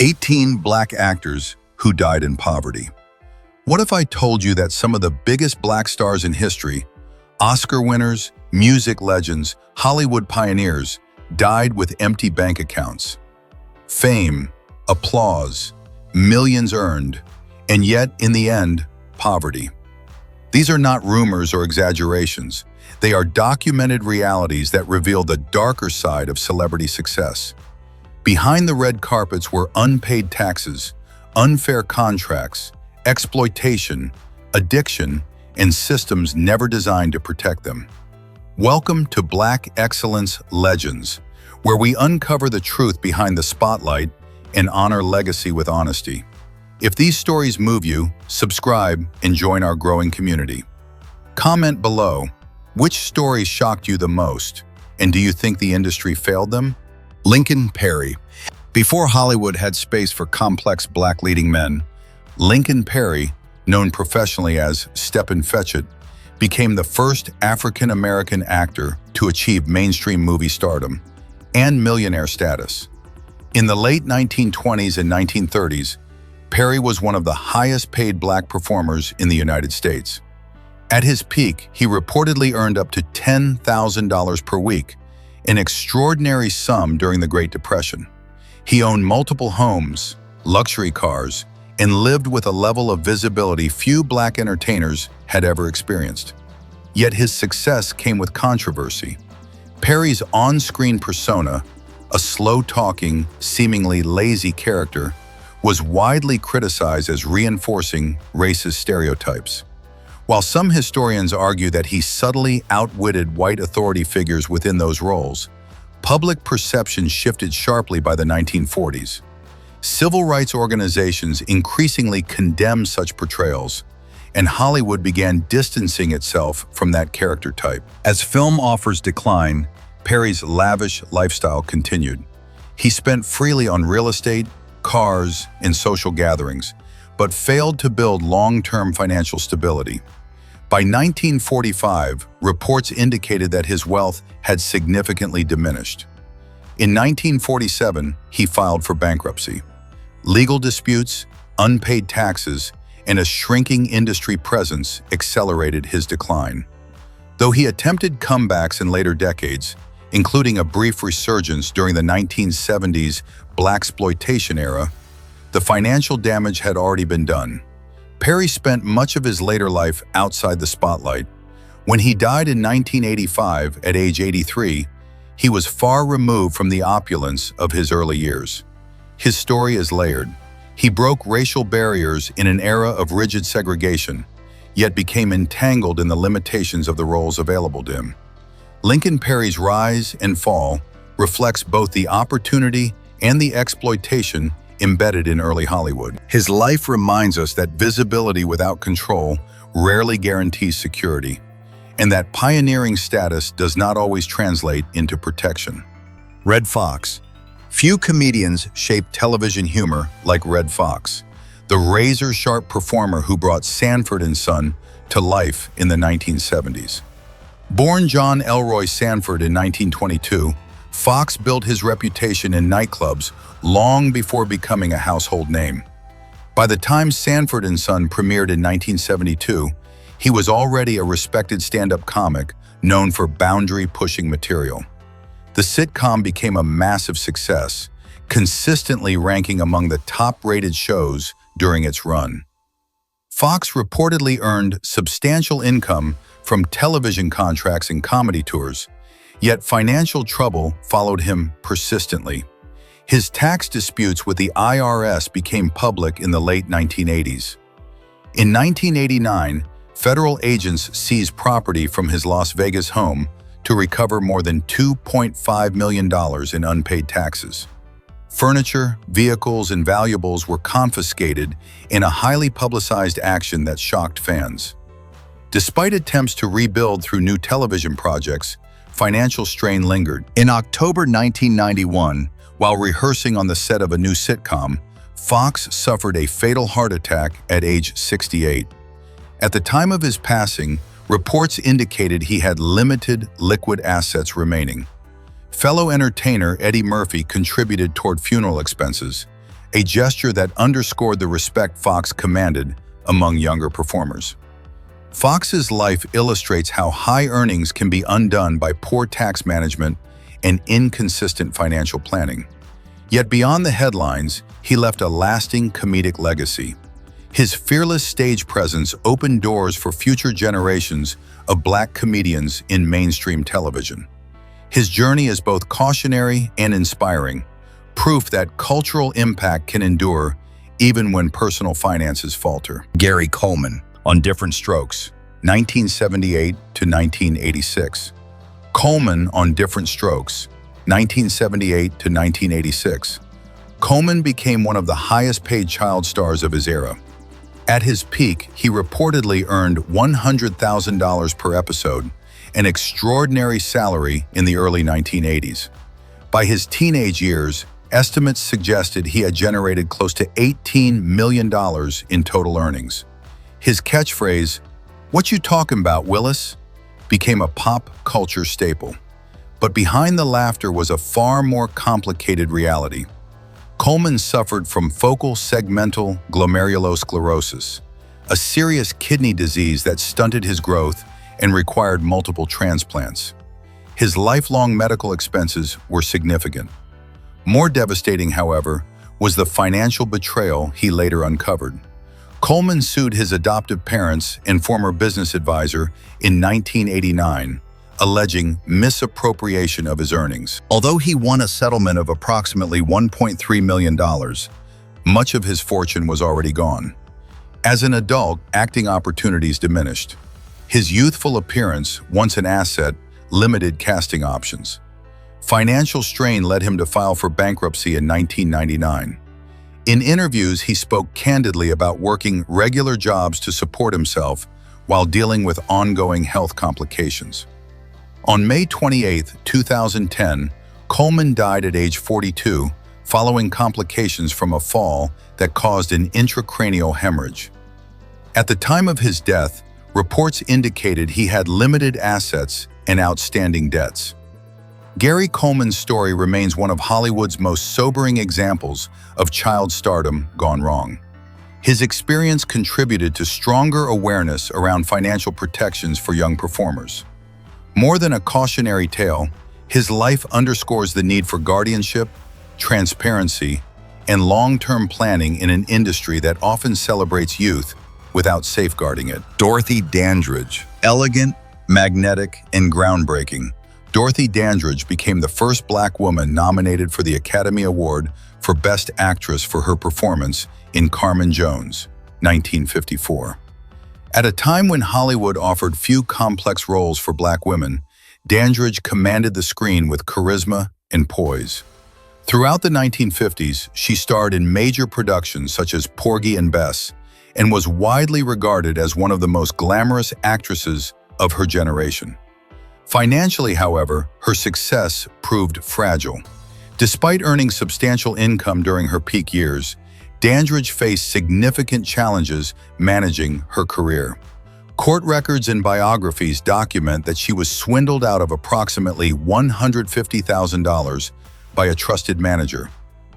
18 black actors who died in poverty. What if I told you that some of the biggest black stars in history, Oscar winners, music legends, Hollywood pioneers, died with empty bank accounts? Fame, applause, millions earned, and yet, in the end, poverty. These are not rumors or exaggerations. They are documented realities that reveal the darker side of celebrity success. Behind the red carpets were unpaid taxes, unfair contracts, exploitation, addiction, and systems never designed to protect them. Welcome to Black Excellence Legends, where we uncover the truth behind the spotlight and honor legacy with honesty. If these stories move you, subscribe and join our growing community. Comment below, which story shocked you the most, and do you think the industry failed them? Lincoln Perry. Before Hollywood had space for complex black leading men, Lincoln Perry, known professionally as Stepin Fetchit, became the first African-American actor to achieve mainstream movie stardom and millionaire status. In the late 1920s and 1930s, Perry was one of the highest-paid black performers in the United States. At his peak, he reportedly earned up to $10,000 per week, an extraordinary sum during the Great Depression. He owned multiple homes, luxury cars, and lived with a level of visibility few black entertainers had ever experienced. Yet his success came with controversy. Perry's on-screen persona, a slow-talking, seemingly lazy character, was widely criticized as reinforcing racist stereotypes. While some historians argue that he subtly outwitted white authority figures within those roles, public perception shifted sharply by the 1940s. Civil rights organizations increasingly condemned such portrayals, and Hollywood began distancing itself from that character type. As film offers declined, Perry's lavish lifestyle continued. He spent freely on real estate, cars, and social gatherings, but failed to build long-term financial stability. By 1945, reports indicated that his wealth had significantly diminished. In 1947, he filed for bankruptcy. Legal disputes, unpaid taxes, and a shrinking industry presence accelerated his decline. Though he attempted comebacks in later decades, including a brief resurgence during the 1970s blaxploitation era, the financial damage had already been done. Perry spent much of his later life outside the spotlight. When he died in 1985 at age 83, he was far removed from the opulence of his early years. His story is layered. He broke racial barriers in an era of rigid segregation, yet became entangled in the limitations of the roles available to him. Lincoln Perry's rise and fall reflects both the opportunity and the exploitation embedded in early Hollywood. His life reminds us that visibility without control rarely guarantees security, and that pioneering status does not always translate into protection. Redd Foxx. Few comedians shape television humor like Redd Foxx, the razor-sharp performer who brought Sanford and Son to life in the 1970s. Born John Elroy Sanford in 1922, Foxx built his reputation in nightclubs long before becoming a household name. By the time Sanford and Son premiered in 1972, he was already a respected stand-up comic known for boundary-pushing material. The sitcom became a massive success, consistently ranking among the top-rated shows during its run. Foxx reportedly earned substantial income from television contracts and comedy tours, yet financial trouble followed him persistently. His tax disputes with the IRS became public in the late 1980s. In 1989, federal agents seized property from his Las Vegas home to recover more than $2.5 million in unpaid taxes. Furniture, vehicles, and valuables were confiscated in a highly publicized action that shocked fans. Despite attempts to rebuild through new television projects, financial strain lingered. In October 1991, while rehearsing on the set of a new sitcom, Foxx suffered a fatal heart attack at age 68. At the time of his passing, reports indicated he had limited liquid assets remaining. Fellow entertainer Eddie Murphy contributed toward funeral expenses, a gesture that underscored the respect Foxx commanded among younger performers. Foxx's life illustrates how high earnings can be undone by poor tax management and inconsistent financial planning. Yet beyond the headlines, he left a lasting comedic legacy. His fearless stage presence opened doors for future generations of Black comedians in mainstream television. His journey is both cautionary and inspiring, proof that cultural impact can endure even when personal finances falter. Gary Coleman, On Different Strokes, 1978 to 1986. Coleman on Different Strokes, 1978 to 1986. Coleman became one of the highest-paid child stars of his era. At his peak, he reportedly earned $100,000 per episode, an extraordinary salary in the early 1980s. By his teenage years, estimates suggested he had generated close to $18 million in total earnings. His catchphrase, "What you talking about, Willis?" became a pop culture staple. But behind the laughter was a far more complicated reality. Coleman suffered from focal segmental glomerulosclerosis, a serious kidney disease that stunted his growth and required multiple transplants. His lifelong medical expenses were significant. More devastating, however, was the financial betrayal he later uncovered. Coleman sued his adoptive parents and former business advisor in 1989, alleging misappropriation of his earnings. Although he won a settlement of approximately $1.3 million, much of his fortune was already gone. As an adult, acting opportunities diminished. His youthful appearance, once an asset, limited casting options. Financial strain led him to file for bankruptcy in 1999. In interviews, he spoke candidly about working regular jobs to support himself while dealing with ongoing health complications. On May 28, 2010, Coleman died at age 42 following complications from a fall that caused an intracranial hemorrhage. At the time of his death, reports indicated he had limited assets and outstanding debts. Gary Coleman's story remains one of Hollywood's most sobering examples of child stardom gone wrong. His experience contributed to stronger awareness around financial protections for young performers. More than a cautionary tale, his life underscores the need for guardianship, transparency, and long-term planning in an industry that often celebrates youth without safeguarding it. Dorothy Dandridge, elegant, magnetic, and groundbreaking. Dorothy Dandridge became the first Black woman nominated for the Academy Award for Best Actress for her performance in Carmen Jones, 1954. At a time when Hollywood offered few complex roles for Black women, Dandridge commanded the screen with charisma and poise. Throughout the 1950s, she starred in major productions such as Porgy and Bess and was widely regarded as one of the most glamorous actresses of her generation. Financially, however, her success proved fragile. Despite earning substantial income during her peak years, Dandridge faced significant challenges managing her career. Court records and biographies document that she was swindled out of approximately $150,000 by a trusted manager,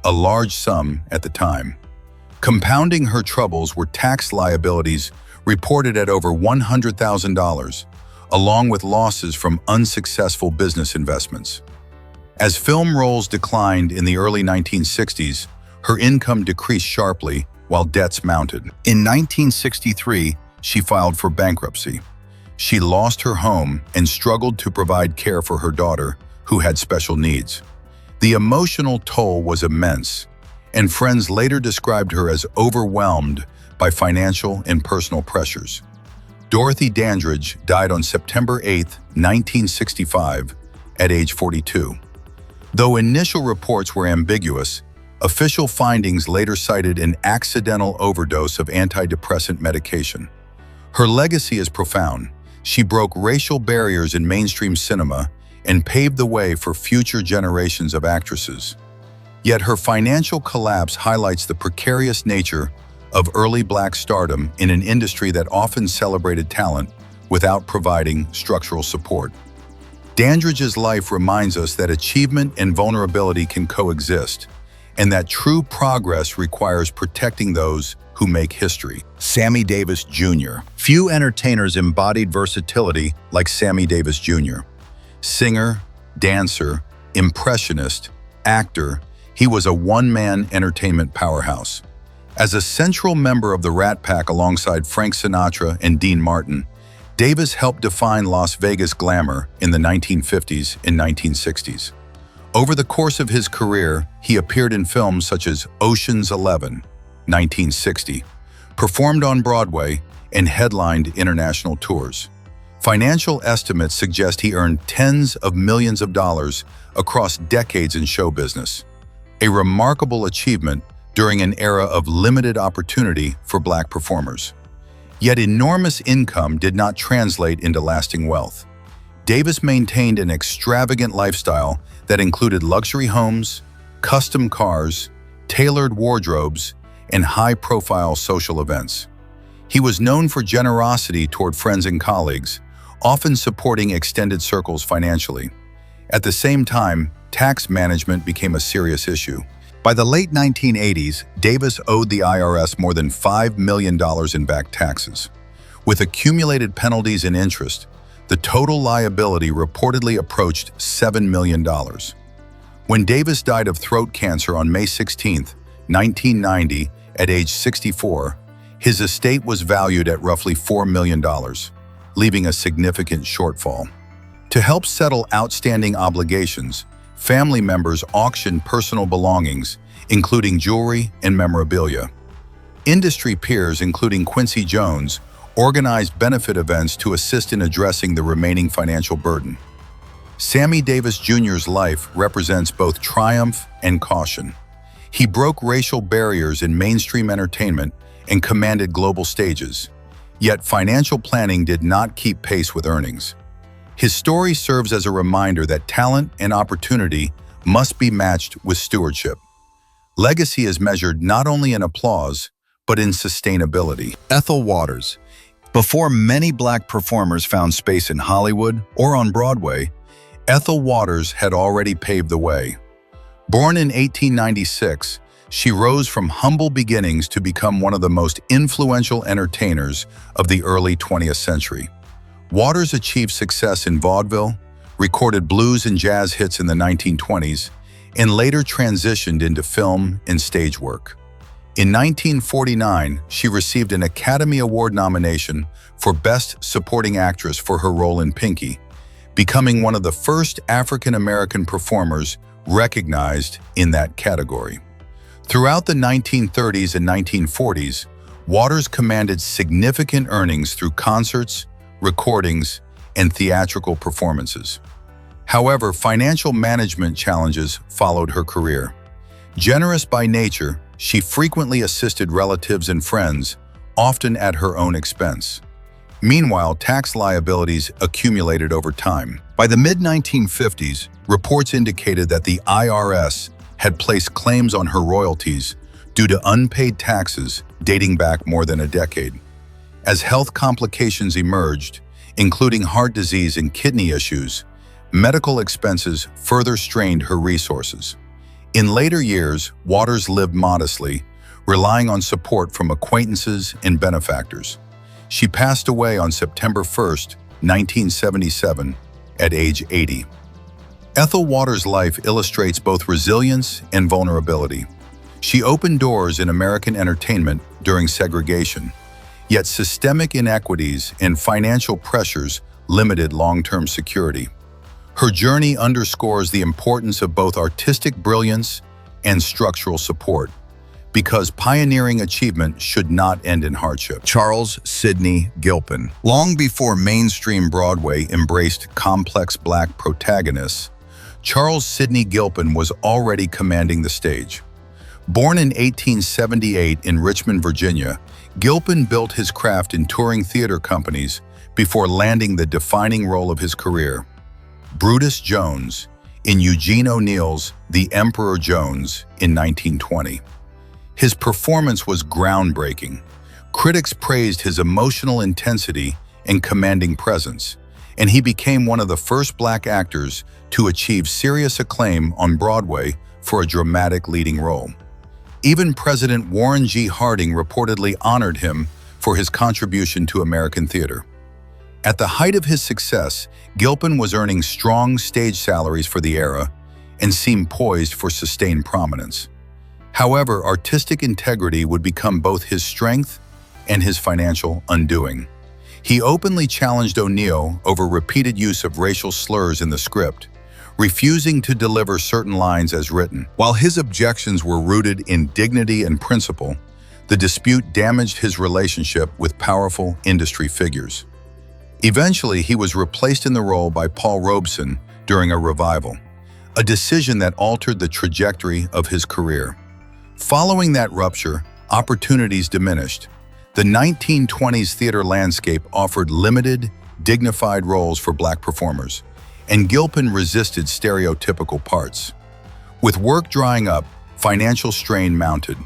a large sum at the time. Compounding her troubles were tax liabilities reported at over $100,000, along with losses from unsuccessful business investments. As film roles declined in the early 1960s, her income decreased sharply while debts mounted. In 1963, she filed for bankruptcy. She lost her home and struggled to provide care for her daughter, who had special needs. The emotional toll was immense, and friends later described her as overwhelmed by financial and personal pressures. Dorothy Dandridge died on September 8, 1965, at age 42. Though initial reports were ambiguous, official findings later cited an accidental overdose of antidepressant medication. Her legacy is profound. She broke racial barriers in mainstream cinema and paved the way for future generations of actresses. Yet her financial collapse highlights the precarious nature of early Black stardom in an industry that often celebrated talent without providing structural support. Dandridge's life reminds us that achievement and vulnerability can coexist, and that true progress requires protecting those who make history. Sammy Davis Jr. Few entertainers embodied versatility like Sammy Davis Jr. Singer, dancer, impressionist, actor, he was a one-man entertainment powerhouse. As a central member of the Rat Pack alongside Frank Sinatra and Dean Martin, Davis helped define Las Vegas glamour in the 1950s and 1960s. Over the course of his career, he appeared in films such as Ocean's 11, 1960, performed on Broadway, and headlined international tours. Financial estimates suggest he earned tens of millions of dollars across decades in show business, a remarkable achievement during an era of limited opportunity for Black performers. Yet enormous income did not translate into lasting wealth. Davis maintained an extravagant lifestyle that included luxury homes, custom cars, tailored wardrobes, and high-profile social events. He was known for generosity toward friends and colleagues, often supporting extended circles financially. At the same time, tax management became a serious issue. By the late 1980s, Davis owed the IRS more than $5 million in back taxes. With accumulated penalties and interest, the total liability reportedly approached $7 million. When Davis died of throat cancer on May 16, 1990, at age 64, his estate was valued at roughly $4 million, leaving a significant shortfall. To help settle outstanding obligations, family members auctioned personal belongings, including jewelry and memorabilia. Industry peers, including Quincy Jones, organized benefit events to assist in addressing the remaining financial burden. Sammy Davis Jr.'s life represents both triumph and caution. He broke racial barriers in mainstream entertainment and commanded global stages, yet financial planning did not keep pace with earnings. His story serves as a reminder that talent and opportunity must be matched with stewardship. Legacy is measured not only in applause, but in sustainability. Ethel Waters. Before many Black performers found space in Hollywood or on Broadway, Ethel Waters had already paved the way. Born in 1896, she rose from humble beginnings to become one of the most influential entertainers of the early 20th century. Waters achieved success in vaudeville, recorded blues and jazz hits in the 1920s, and later transitioned into film and stage work. In 1949, she received an Academy Award nomination for Best Supporting Actress for her role in Pinky, becoming one of the first African-American performers recognized in that category. Throughout the 1930s and 1940s, Waters commanded significant earnings through concerts, recordings, and theatrical performances. However, financial management challenges followed her career. Generous by nature, she frequently assisted relatives and friends, often at her own expense. Meanwhile, tax liabilities accumulated over time. By the mid-1950s, reports indicated that the IRS had placed claims on her royalties due to unpaid taxes dating back more than a decade. As health complications emerged, including heart disease and kidney issues, medical expenses further strained her resources. In later years, Waters lived modestly, relying on support from acquaintances and benefactors. She passed away on September 1, 1977, at age 80. Ethel Waters' life illustrates both resilience and vulnerability. She opened doors in American entertainment during segregation, yet systemic inequities and financial pressures limited long-term security. Her journey underscores the importance of both artistic brilliance and structural support, because pioneering achievement should not end in hardship. Charles Sidney Gilpin. Long before mainstream Broadway embraced complex Black protagonists, Charles Sidney Gilpin was already commanding the stage. Born in 1878 in Richmond, Virginia, Gilpin built his craft in touring theater companies before landing the defining role of his career, Brutus Jones, in Eugene O'Neill's The Emperor Jones in 1920. His performance was groundbreaking. Critics praised his emotional intensity and commanding presence, and he became one of the first Black actors to achieve serious acclaim on Broadway for a dramatic leading role. Even President Warren G. Harding reportedly honored him for his contribution to American theater. At the height of his success, Gilpin was earning strong stage salaries for the era and seemed poised for sustained prominence. However, artistic integrity would become both his strength and his financial undoing. He openly challenged O'Neill over repeated use of racial slurs in the script, refusing to deliver certain lines as written. While his objections were rooted in dignity and principle, the dispute damaged his relationship with powerful industry figures. Eventually, he was replaced in the role by Paul Robeson during a revival, a decision that altered the trajectory of his career. Following that rupture, opportunities diminished. The 1920s theater landscape offered limited, dignified roles for Black performers, and Gilpin resisted stereotypical parts. With work drying up, financial strain mounted.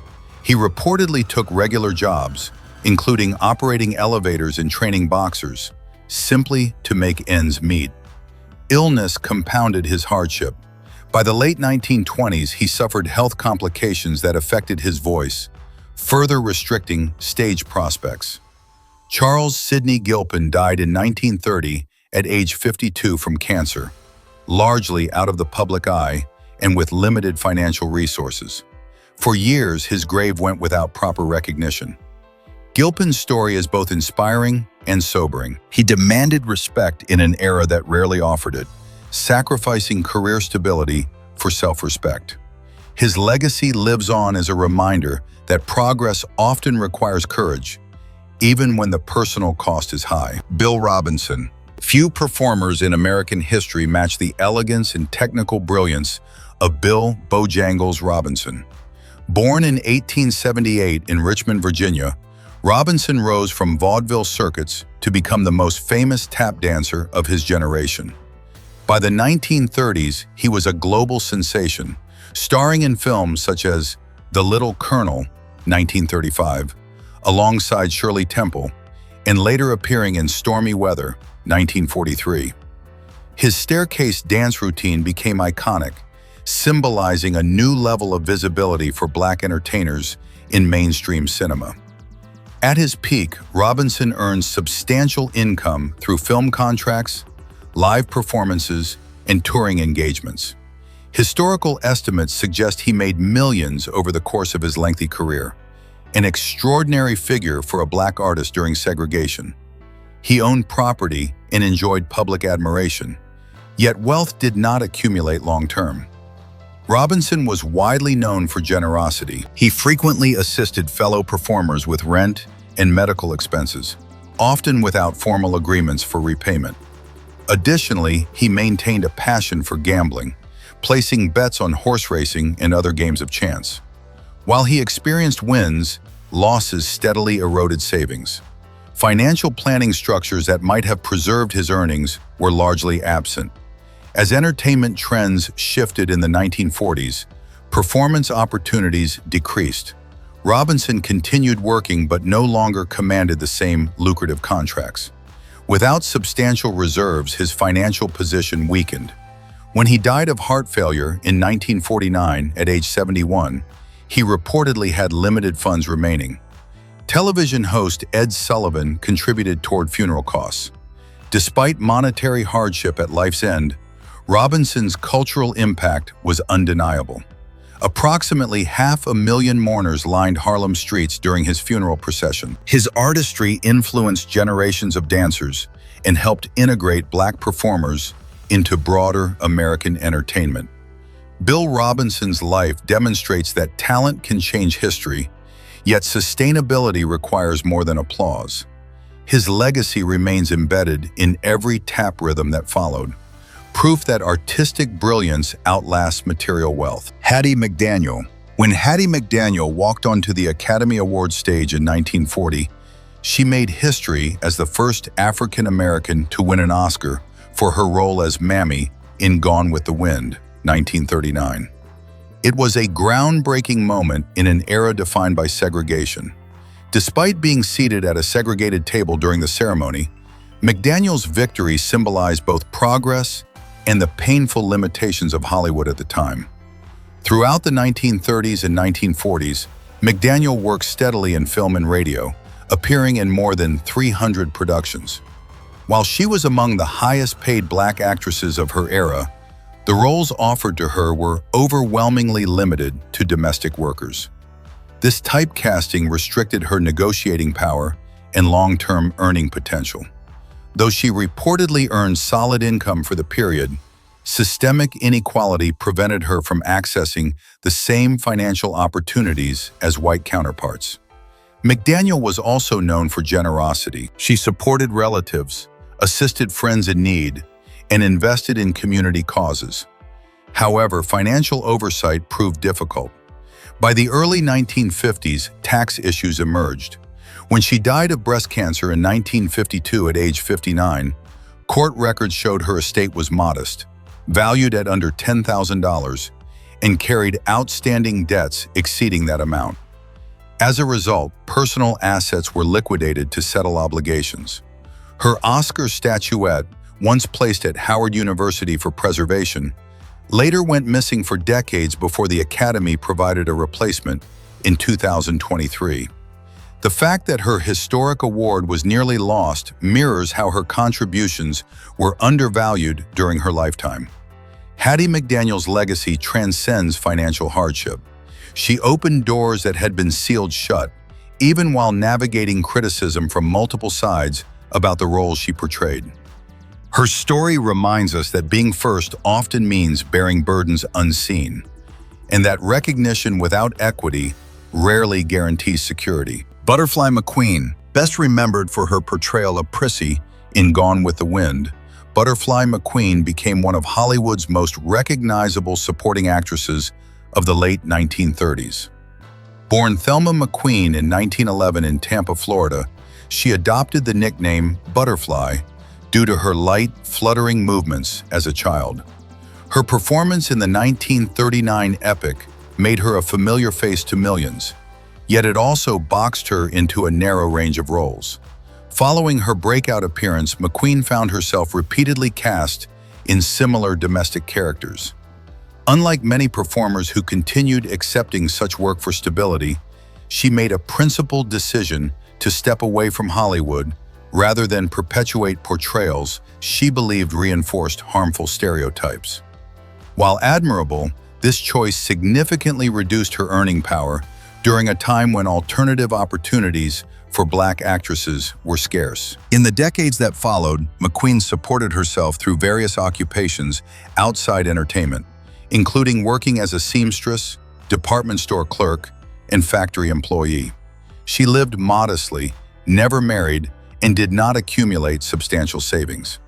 He reportedly took regular jobs, including operating elevators and training boxers, simply to make ends meet. Illness compounded his hardship. By the late 1920s, he suffered health complications that affected his voice, further restricting stage prospects. Charles Sidney Gilpin died in 1930 at age 52 from cancer, largely out of the public eye and with limited financial resources. For years, his grave went without proper recognition. Gilpin's story is both inspiring and sobering. He demanded respect in an era that rarely offered it, sacrificing career stability for self-respect. His legacy lives on as a reminder that progress often requires courage, even when the personal cost is high. Bill Robinson. Few performers in American history match the elegance and technical brilliance of Bill Bojangles Robinson. Born in 1878 in Richmond, Virginia, Robinson rose from vaudeville circuits to become the most famous tap dancer of his generation. By the 1930s, he was a global sensation, starring in films such as The Little Colonel, 1935, alongside Shirley Temple, and later appearing in Stormy Weather, 1943. His staircase dance routine became iconic, symbolizing a new level of visibility for Black entertainers in mainstream cinema. At his peak, Robinson earned substantial income through film contracts, live performances, and touring engagements. Historical estimates suggest he made millions over the course of his lengthy career, an extraordinary figure for a Black artist during segregation. He owned property and enjoyed public admiration, yet wealth did not accumulate long-term. Robinson was widely known for generosity. He frequently assisted fellow performers with rent and medical expenses, often without formal agreements for repayment. Additionally, he maintained a passion for gambling, placing bets on horse racing and other games of chance. While he experienced wins, losses steadily eroded savings. Financial planning structures that might have preserved his earnings were largely absent. As entertainment trends shifted in the 1940s, performance opportunities decreased. Robinson continued working but no longer commanded the same lucrative contracts. Without substantial reserves, his financial position weakened. When he died of heart failure in 1949 at age 71, he reportedly had limited funds remaining. Television host Ed Sullivan contributed toward funeral costs. Despite monetary hardship at life's end, Robinson's cultural impact was undeniable. Approximately 500,000 mourners lined Harlem streets during his funeral procession. His artistry influenced generations of dancers and helped integrate Black performers into broader American entertainment. Bill Robinson's life demonstrates that talent can change history, yet sustainability requires more than applause. His legacy remains embedded in every tap rhythm that followed, proof that artistic brilliance outlasts material wealth. Hattie McDaniel. When Hattie McDaniel walked onto the Academy Awards stage in 1940, she made history as the first African-American to win an Oscar for her role as Mammy in Gone with the Wind, 1939. It was a groundbreaking moment in an era defined by segregation. Despite being seated at a segregated table during the ceremony, McDaniel's victory symbolized both progress and the painful limitations of Hollywood at the time. Throughout the 1930s and 1940s, McDaniel worked steadily in film and radio, appearing in more than 300 productions. While she was among the highest-paid black actresses of her era, the roles offered to her were overwhelmingly limited to domestic workers. This typecasting restricted her negotiating power and long-term earning potential. Though she reportedly earned solid income for the period, systemic inequality prevented her from accessing the same financial opportunities as white counterparts. McDaniel was also known for generosity. She supported relatives, assisted friends in need, and invested in community causes. However, financial oversight proved difficult. By the early 1950s, tax issues emerged. When she died of breast cancer in 1952 at age 59, court records showed her estate was modest, valued at under $10,000, and carried outstanding debts exceeding that amount. As a result, personal assets were liquidated to settle obligations. Her Oscar statuette, once placed at Howard University for preservation, later went missing for decades before the Academy provided a replacement in 2023. The fact that her historic award was nearly lost mirrors how her contributions were undervalued during her lifetime. Hattie McDaniel's legacy transcends financial hardship. She opened doors that had been sealed shut, even while navigating criticism from multiple sides about the roles she portrayed. Her story reminds us that being first often means bearing burdens unseen, and that recognition without equity rarely guarantees security. Butterfly McQueen, best remembered for her portrayal of Prissy in Gone with the Wind, Butterfly McQueen became one of Hollywood's most recognizable supporting actresses of the late 1930s. Born Thelma McQueen in 1911 in Tampa, Florida, she adopted the nickname Butterfly due to her light, fluttering movements as a child. Her performance in the 1939 epic made her a familiar face to millions, yet it also boxed her into a narrow range of roles. Following her breakout appearance, McQueen found herself repeatedly cast in similar domestic characters. Unlike many performers who continued accepting such work for stability, she made a principled decision to step away from Hollywood rather than perpetuate portrayals she believed reinforced harmful stereotypes. While admirable, this choice significantly reduced her earning power during a time when alternative opportunities for black actresses were scarce. In the decades that followed, McQueen supported herself through various occupations outside entertainment, including working as a seamstress, department store clerk, and factory employee. She lived modestly, never married, and did not accumulate substantial savings.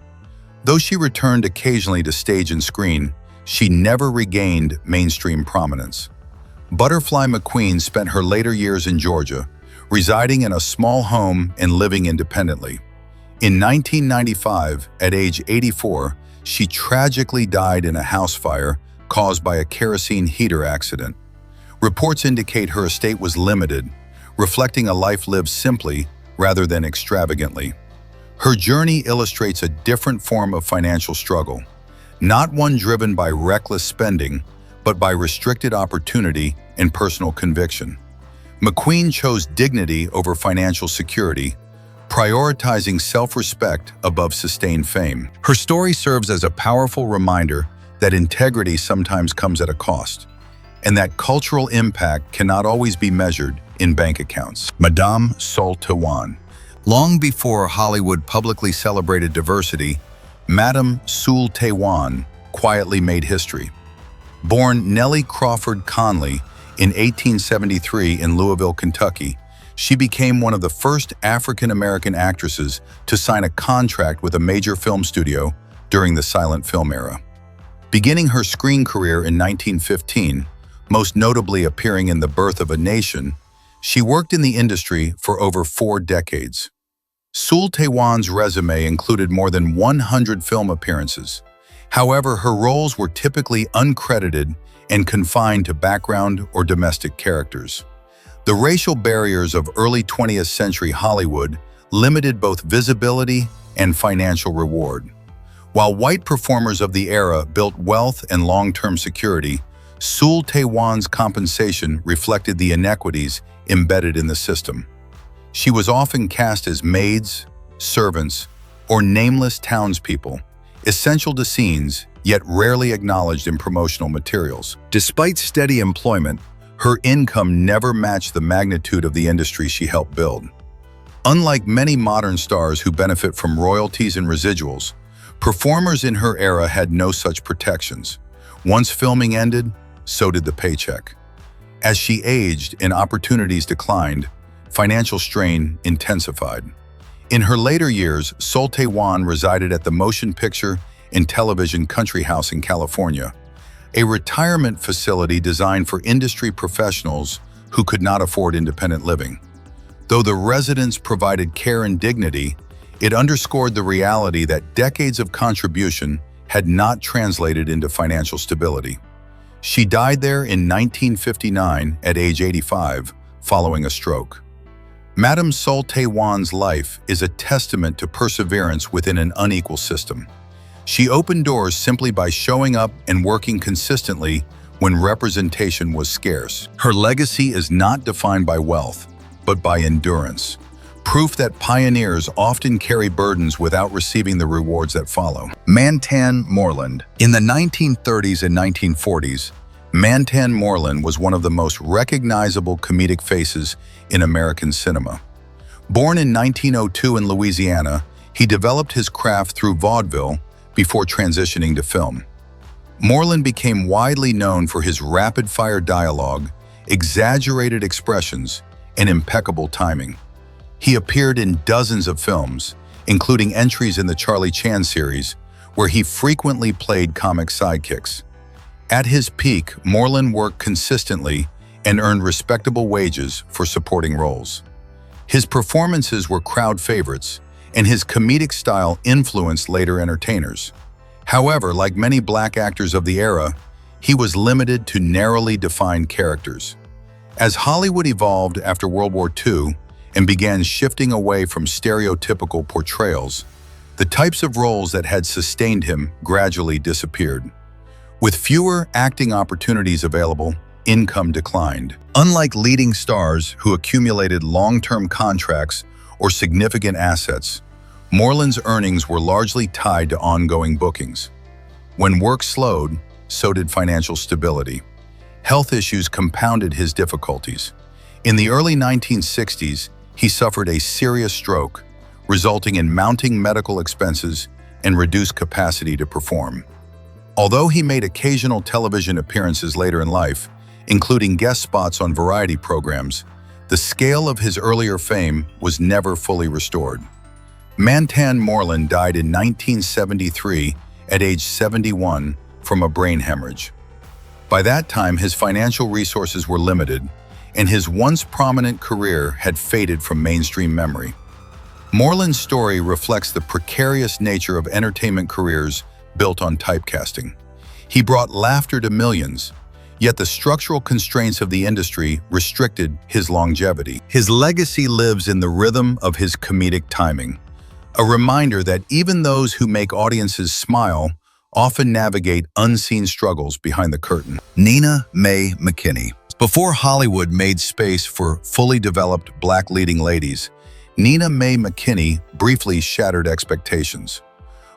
Though she returned occasionally to stage and screen, she never regained mainstream prominence. Butterfly McQueen spent her later years in Georgia, residing in a small home and living independently. In 1995, at age 84, she tragically died in a house fire caused by a kerosene heater accident. Reports indicate her estate was limited, reflecting a life lived simply rather than extravagantly. Her journey illustrates a different form of financial struggle, not one driven by reckless spending, but by restricted opportunity and personal conviction. McQueen chose dignity over financial security, prioritizing self-respect above sustained fame. Her story serves as a powerful reminder that integrity sometimes comes at a cost, and that cultural impact cannot always be measured in bank accounts. Madame Sul-Te-Wan. Long before Hollywood publicly celebrated diversity, Madame Sul-Te-Wan quietly made history. Born Nellie Crawford Conley in 1873 in Louisville, Kentucky, she became one of the first African-American actresses to sign a contract with a major film studio during the silent film era. Beginning her screen career in 1915, most notably appearing in The Birth of a Nation, she worked in the industry for over 4 decades. Sul-Te-Wan's resume included more than 100 film appearances. However, her roles were typically uncredited and confined to background or domestic characters. The racial barriers of early 20th century Hollywood limited both visibility and financial reward. While white performers of the era built wealth and long-term security, Sul-Te-Wan's compensation reflected the inequities embedded in the system. She was often cast as maids, servants, or nameless townspeople, essential to scenes, yet rarely acknowledged in promotional materials. Despite steady employment, her income never matched the magnitude of the industry she helped build. Unlike many modern stars who benefit from royalties and residuals, performers in her era had no such protections. Once filming ended, so did the paycheck. As she aged and opportunities declined, financial strain intensified. In her later years, Sul-Te-Wan resided at the Motion Picture and Television Country House in California, a retirement facility designed for industry professionals who could not afford independent living. Though the residence provided care and dignity, it underscored the reality that decades of contribution had not translated into financial stability. She died there in 1959 at age 85, following a stroke. Madame Sul-Te-Wan's life is a testament to perseverance within an unequal system. She opened doors simply by showing up and working consistently when representation was scarce. Her legacy is not defined by wealth, but by endurance, proof that pioneers often carry burdens without receiving the rewards that follow. Mantan Moreland. In the 1930s and 1940s, Mantan Moreland was one of the most recognizable comedic faces in American cinema. Born in 1902 in Louisiana, he developed his craft through vaudeville before transitioning to film. Moreland became widely known for his rapid-fire dialogue, exaggerated expressions, and impeccable timing. He appeared in dozens of films, including entries in the Charlie Chan series, where he frequently played comic sidekicks. At his peak, Moreland worked consistently and earned respectable wages for supporting roles. His performances were crowd favorites, and his comedic style influenced later entertainers. However, like many black actors of the era, he was limited to narrowly defined characters. As Hollywood evolved after World War II and began shifting away from stereotypical portrayals, the types of roles that had sustained him gradually disappeared. With fewer acting opportunities available, income declined. Unlike leading stars who accumulated long-term contracts or significant assets, Moreland's earnings were largely tied to ongoing bookings. When work slowed, so did financial stability. Health issues compounded his difficulties. In the early 1960s, he suffered a serious stroke, resulting in mounting medical expenses and reduced capacity to perform. Although he made occasional television appearances later in life, including guest spots on variety programs, the scale of his earlier fame was never fully restored. Mantan Moreland died in 1973 at age 71 from a brain hemorrhage. By that time, his financial resources were limited, and his once prominent career had faded from mainstream memory. Moreland's story reflects the precarious nature of entertainment careers built on typecasting. He brought laughter to millions, yet the structural constraints of the industry restricted his longevity. His legacy lives in the rhythm of his comedic timing, a reminder that even those who make audiences smile often navigate unseen struggles behind the curtain. Mae McKinney. Before Hollywood made space for fully developed black leading ladies, Mae McKinney briefly shattered expectations.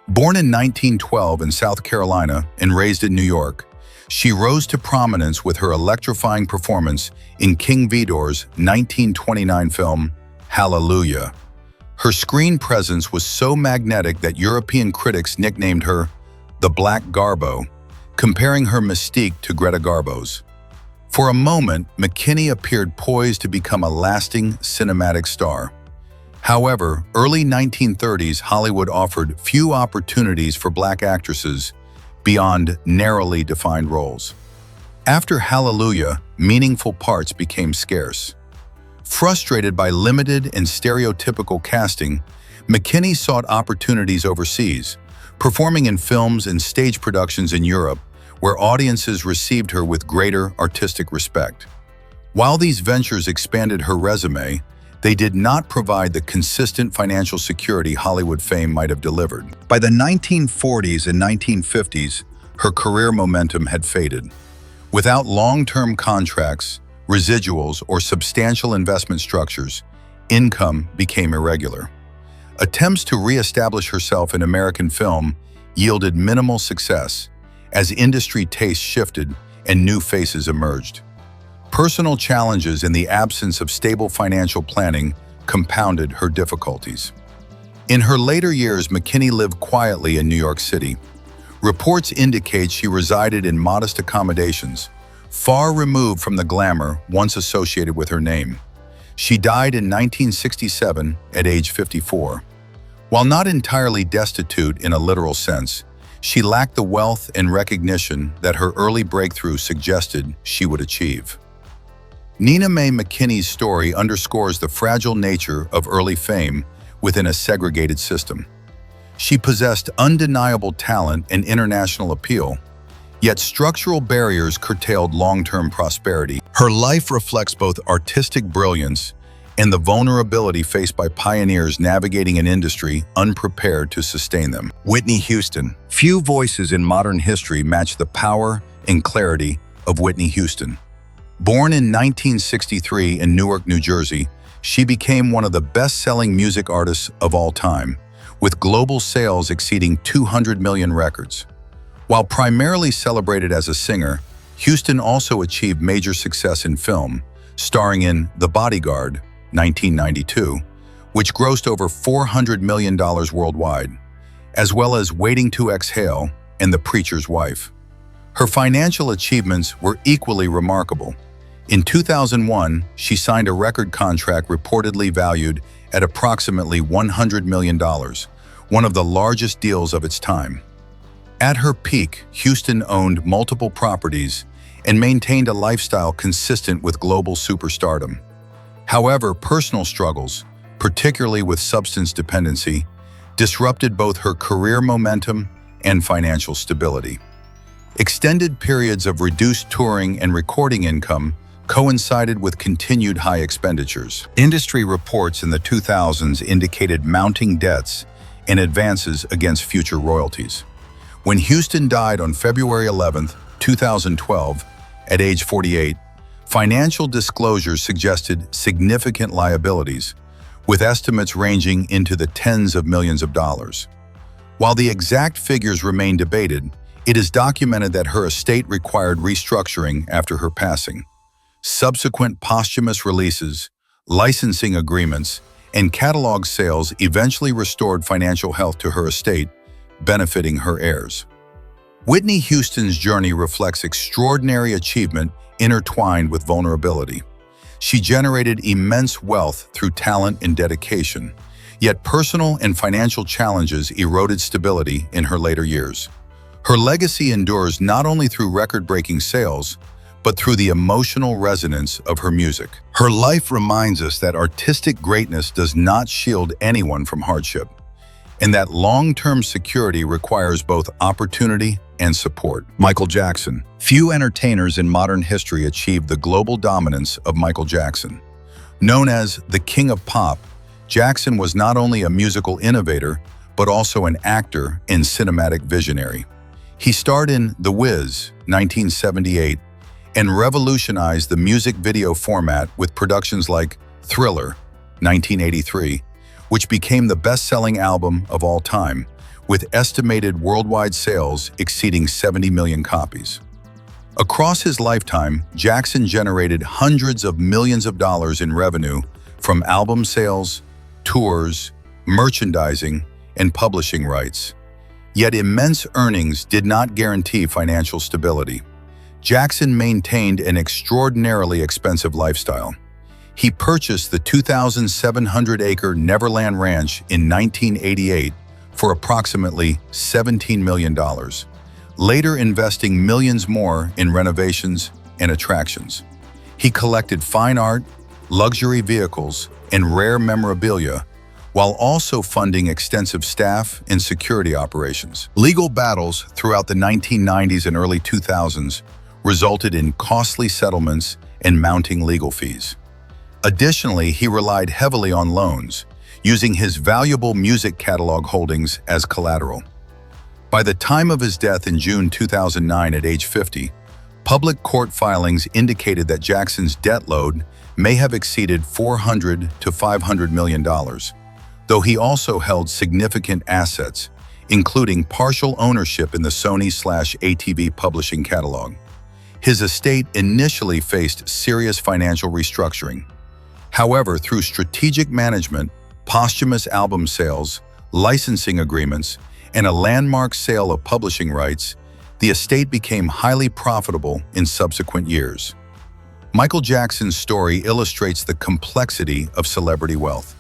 Born in 1912 in South Carolina and raised in New York, she rose to prominence with her electrifying performance in King Vidor's 1929 film, Hallelujah. Her screen presence was so magnetic that European critics nicknamed her the Black Garbo, comparing her mystique to Greta Garbo's. For a moment, McKinney appeared poised to become a lasting cinematic star. However, early 1930s Hollywood offered few opportunities for black actresses beyond narrowly defined roles. After Hallelujah, meaningful parts became scarce. Frustrated by limited and stereotypical casting, McKinney sought opportunities overseas, performing in films and stage productions in Europe, where audiences received her with greater artistic respect. While these ventures expanded her resume, they did not provide the consistent financial security Hollywood fame might have delivered. By the 1940s and 1950s, her career momentum had faded. Without long-term contracts, residuals, or substantial investment structures, income became irregular. Attempts to re-establish herself in American film yielded minimal success as industry tastes shifted and new faces emerged. Personal challenges in the absence of stable financial planning compounded her difficulties. In her later years, McKinney lived quietly in New York City. Reports indicate she resided in modest accommodations, far removed from the glamour once associated with her name. She died in 1967 at age 54. While not entirely destitute in a literal sense, she lacked the wealth and recognition that her early breakthrough suggested she would achieve. Nina Mae McKinney's story underscores the fragile nature of early fame within a segregated system. She possessed undeniable talent and international appeal, yet structural barriers curtailed long-term prosperity. Her life reflects both artistic brilliance and the vulnerability faced by pioneers navigating an industry unprepared to sustain them. Whitney Houston. Few voices in modern history match the power and clarity of Whitney Houston. Born in 1963 in Newark, New Jersey, she became one of the best-selling music artists of all time, with global sales exceeding 200 million records. While primarily celebrated as a singer, Houston also achieved major success in film, starring in The Bodyguard, 1992, which grossed over $400 million worldwide, as well as Waiting to Exhale and The Preacher's Wife. Her financial achievements were equally remarkable. In 2001, she signed a record contract reportedly valued at approximately $100 million, one of the largest deals of its time. At her peak, Houston owned multiple properties and maintained a lifestyle consistent with global superstardom. However, personal struggles, particularly with substance dependency, disrupted both her career momentum and financial stability. Extended periods of reduced touring and recording income coincided with continued high expenditures. Industry reports in the 2000s indicated mounting debts and advances against future royalties. When Houston died on February 11, 2012, at age 48, financial disclosures suggested significant liabilities, with estimates ranging into the tens of millions of dollars. While the exact figures remain debated, it is documented that her estate required restructuring after her passing. Subsequent posthumous releases, licensing agreements, and catalog sales eventually restored financial health to her estate, benefiting her heirs. Whitney Houston's journey reflects extraordinary achievement intertwined with vulnerability. She generated immense wealth through talent and dedication, yet personal and financial challenges eroded stability in her later years. Her legacy endures not only through record-breaking sales, but through the emotional resonance of her music. Her life reminds us that artistic greatness does not shield anyone from hardship, and that long-term security requires both opportunity and support. Michael Jackson. Few entertainers in modern history achieved the global dominance of Michael Jackson. Known as the King of Pop, Jackson was not only a musical innovator, but also an actor and cinematic visionary. He starred in The Wiz, 1978, and revolutionized the music video format with productions like Thriller, 1983, which became the best-selling album of all time, with estimated worldwide sales exceeding 70 million copies. Across his lifetime, Jackson generated hundreds of millions of dollars in revenue from album sales, tours, merchandising, and publishing rights. Yet immense earnings did not guarantee financial stability. Jackson maintained an extraordinarily expensive lifestyle. He purchased the 2,700-acre Neverland Ranch in 1988 for approximately $17 million, later investing millions more in renovations and attractions. He collected fine art, luxury vehicles, and rare memorabilia, while also funding extensive staff and security operations. Legal battles throughout the 1990s and early 2000s resulted in costly settlements and mounting legal fees. Additionally, he relied heavily on loans, using his valuable music catalog holdings as collateral. By the time of his death in June 2009 at age 50, Public court filings indicated that Jackson's debt load may have exceeded $400 to $500 million, though he also held significant assets, including partial ownership in the Sony/ATV publishing catalog. His estate initially faced serious financial restructuring. However, through strategic management, posthumous album sales, licensing agreements, and a landmark sale of publishing rights, the estate became highly profitable in subsequent years. Michael Jackson's story illustrates the complexity of celebrity wealth.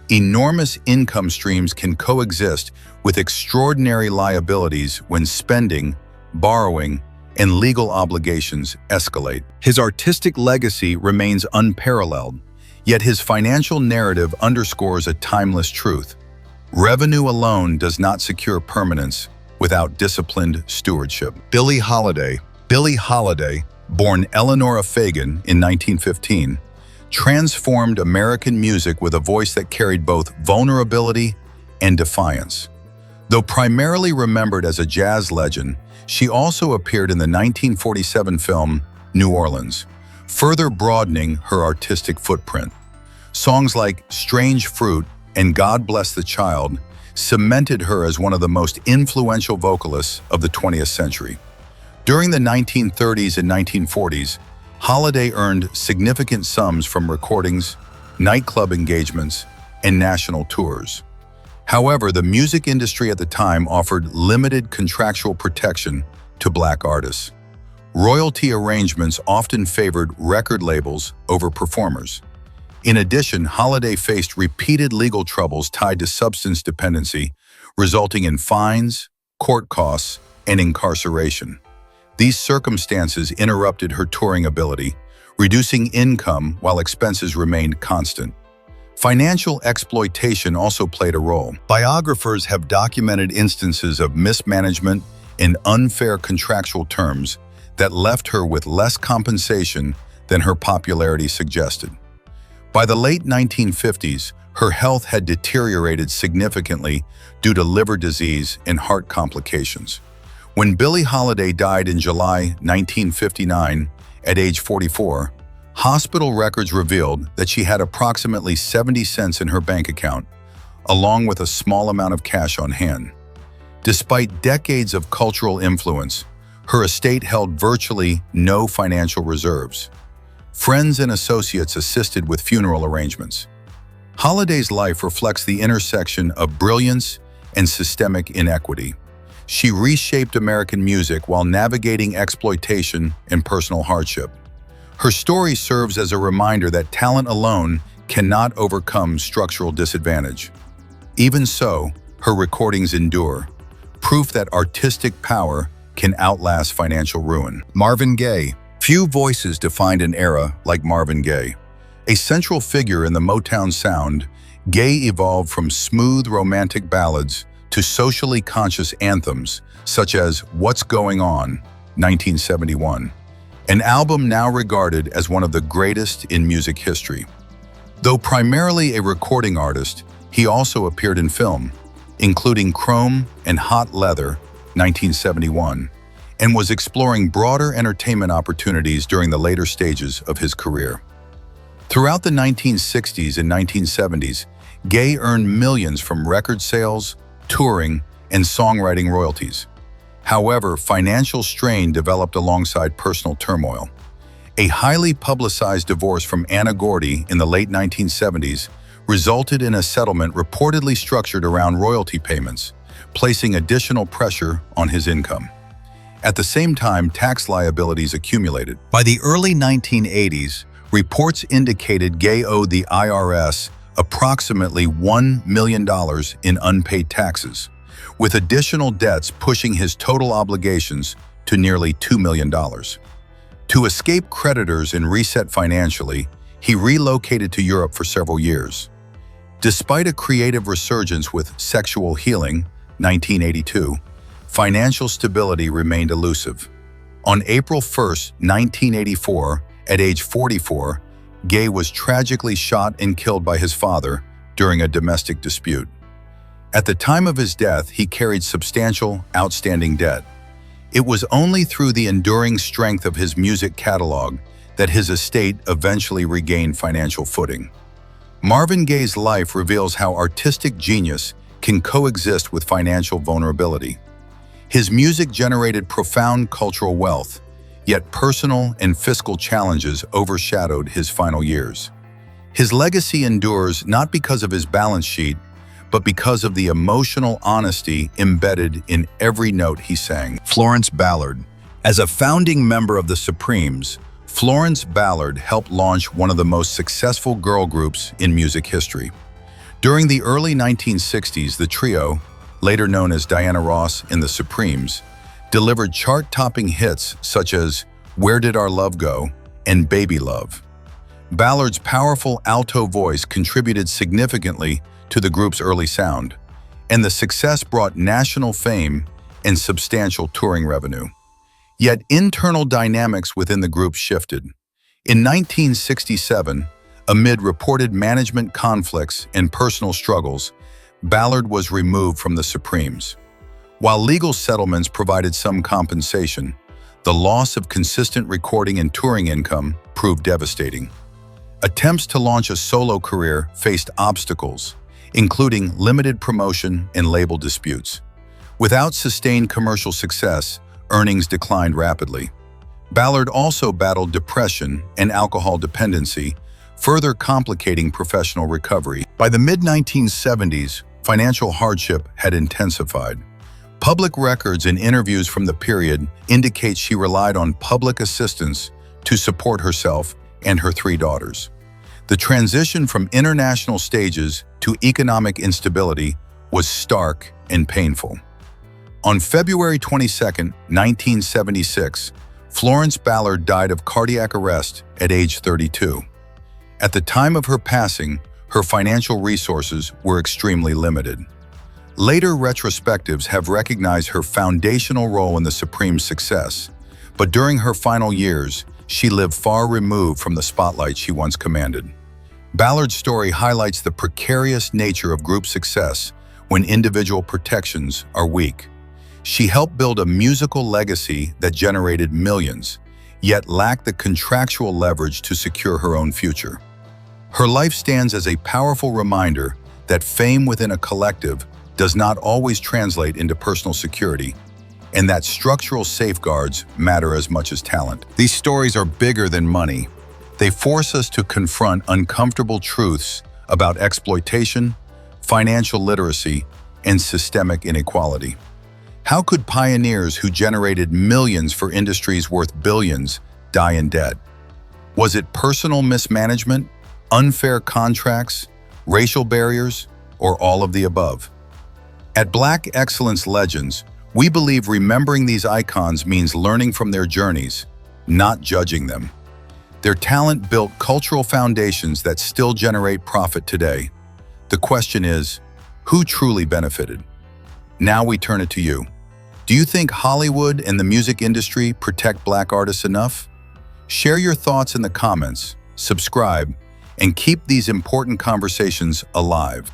Enormous income streams can coexist with extraordinary liabilities when spending, borrowing, and legal obligations escalate. His artistic legacy remains unparalleled, yet his financial narrative underscores a timeless truth. Revenue alone does not secure permanence without disciplined stewardship. Billie Holiday. Billie Holiday, born Eleanor Fagan in 1915, transformed American music with a voice that carried both vulnerability and defiance. Though primarily remembered as a jazz legend, she also appeared in the 1947 film New Orleans, further broadening her artistic footprint. Songs like Strange Fruit and God Bless the Child cemented her as one of the most influential vocalists of the 20th century. During the 1930s and 1940s, Holiday earned significant sums from recordings, nightclub engagements, and national tours. However, the music industry at the time offered limited contractual protection to Black artists. Royalty arrangements often favored record labels over performers. In addition, Holiday faced repeated legal troubles tied to substance dependency, resulting in fines, court costs, and incarceration. These circumstances interrupted her touring ability, reducing income while expenses remained constant. Financial exploitation also played a role. Biographers have documented instances of mismanagement and unfair contractual terms that left her with less compensation than her popularity suggested. By the late 1950s, her health had deteriorated significantly due to liver disease and heart complications. When Billie Holiday died in July 1959 at age 44, hospital records revealed that she had approximately 70 cents in her bank account, along with a small amount of cash on hand. Despite decades of cultural influence, her estate held virtually no financial reserves. Friends and associates assisted with funeral arrangements. Holiday's life reflects the intersection of brilliance and systemic inequity. She reshaped American music while navigating exploitation and personal hardship. Her story serves as a reminder that talent alone cannot overcome structural disadvantage. Even so, her recordings endure, proof that artistic power can outlast financial ruin. Marvin Gaye. Few voices defined an era like Marvin Gaye. A central figure in the Motown sound, Gaye evolved from smooth romantic ballads to socially conscious anthems such as What's Going On, 1971, an album now regarded as one of the greatest in music history. Though primarily a recording artist, he also appeared in film, including Chrome and Hot Leather, 1971, and was exploring broader entertainment opportunities during the later stages of his career. Throughout the 1960s and 1970s, Gaye earned millions from record sales, touring, and songwriting royalties. However, financial strain developed alongside personal turmoil. A highly publicized divorce from Anna Gordy in the late 1970s resulted in a settlement reportedly structured around royalty payments, placing additional pressure on his income. At the same time, tax liabilities accumulated. By the early 1980s, reports indicated Gaye owed the IRS approximately $1 million in unpaid taxes, with additional debts pushing his total obligations to nearly $2 million. To escape creditors and reset financially, he relocated to Europe for several years. Despite a creative resurgence with Sexual Healing, 1982, financial stability remained elusive. On April 1, 1984, at age 44, Gaye was tragically shot and killed by his father during a domestic dispute. At the time of his death, he carried substantial, outstanding debt. It was only through the enduring strength of his music catalog that his estate eventually regained financial footing. Marvin Gaye's life reveals how artistic genius can coexist with financial vulnerability. His music generated profound cultural wealth, yet personal and fiscal challenges overshadowed his final years. His legacy endures not because of his balance sheet, but because of the emotional honesty embedded in every note he sang. Florence Ballard. As a founding member of the Supremes, Florence Ballard helped launch one of the most successful girl groups in music history. During the early 1960s, the trio, later known as Diana Ross and the Supremes, delivered chart-topping hits such as Where Did Our Love Go and Baby Love. Ballard's powerful alto voice contributed significantly to the group's early sound, and the success brought national fame and substantial touring revenue. Yet internal dynamics within the group shifted. In 1967, amid reported management conflicts and personal struggles, Ballard was removed from the Supremes. While legal settlements provided some compensation, the loss of consistent recording and touring income proved devastating. Attempts to launch a solo career faced obstacles, including limited promotion and label disputes. Without sustained commercial success, earnings declined rapidly. Ballard also battled depression and alcohol dependency, further complicating professional recovery. By the mid-1970s, financial hardship had intensified. Public records and interviews from the period indicate she relied on public assistance to support herself and her 3 daughters. The transition from international stages to economic instability was stark and painful. On February 22, 1976, Florence Ballard died of cardiac arrest at age 32. At the time of her passing, her financial resources were extremely limited. Later retrospectives have recognized her foundational role in the Supreme's success, but during her final years, she lived far removed from the spotlight she once commanded. Ballard's story highlights the precarious nature of group success when individual protections are weak. She helped build a musical legacy that generated millions, yet lacked the contractual leverage to secure her own future. Her life stands as a powerful reminder that fame within a collective does not always translate into personal security, and that structural safeguards matter as much as talent. These stories are bigger than money. They force us to confront uncomfortable truths about exploitation, financial literacy, and systemic inequality. How could pioneers who generated millions for industries worth billions die in debt? Was it personal mismanagement, unfair contracts, racial barriers, or all of the above? At Black Excellence Legends, we believe remembering these icons means learning from their journeys, not judging them. Their talent built cultural foundations that still generate profit today. The question is, who truly benefited? Now we turn it to you. Do you think Hollywood and the music industry protect Black artists enough? Share your thoughts in the comments, subscribe, and keep these important conversations alive.